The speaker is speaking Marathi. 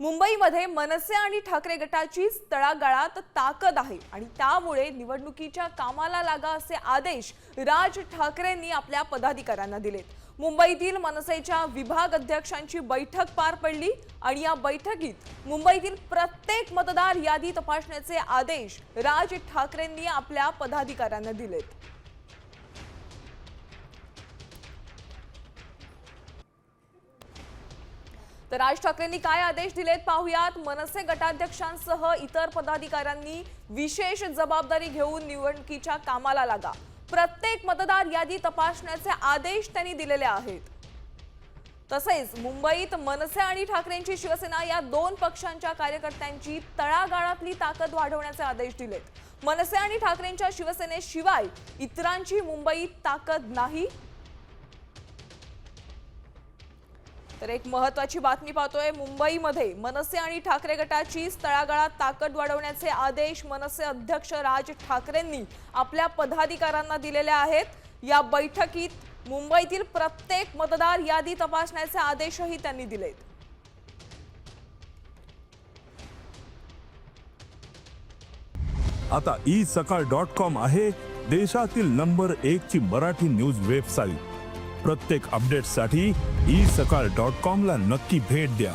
मुंबईमध्ये मनसे आणि ठाकरे गटाची तळागाळात ताकद आहे आणि त्यामुळे निवडणुकीच्या कामाला लागा असे आदेश राज ठाकरेंनी आपल्या पदाधिकाऱ्यांना दिलेत। मुंबईतील मनसेच्या विभाग अध्यक्षांची बैठक पार पडली आणि या बैठकीत मुंबईतील प्रत्येक मतदार यादी तपासण्याचे आदेश राज ठाकरेंनी आपल्या पदाधिकाऱ्यांना दिलेत। तर राज ठाकरेंनी काय आदेश दिलेत पाहूयात। मनसे गटाध्यक्षांसह इतर पदाधिकाऱ्यांनी विशेष जबाबदारी घेऊन निवडणुकीच्या कामाला लागा, प्रत्येक मतदार यादी तपासण्याचे आदेश त्यांनी दिलेले आहेत। तसेच मुंबईत मनसे आणि ठाकरेंची शिवसेना या दोन पक्षांच्या कार्यकर्त्यांची तळागाळातली ताकद वाढवण्याचे आदेश दिलेत। मनसे आणि ठाकरेंच्या शिवसेनेशिवाय इतरांची मुंबईत ताकद नाही। तर एक महत्त्वाची बातमी पाहतोय, मुंबईमध्ये मनसे आणि ठाकरे गटाची तळागाळात ताकद वाढवण्याचे आदेश मनसे अध्यक्ष राज ठाकरेंनी आपल्या पदाधिकाऱ्यांना दिलेले आहेत। या बैठकीत मुंबईतील प्रत्येक मतदार यादी तपासण्याचे आदेशही त्यांनी दिलेत। आता isakal.com आहे देशातील नंबर 1 ची मराठी न्यूज वेबसाईट। प्रत्येक अपडेटसाठी isakal.com ला नक्की भेट द्या।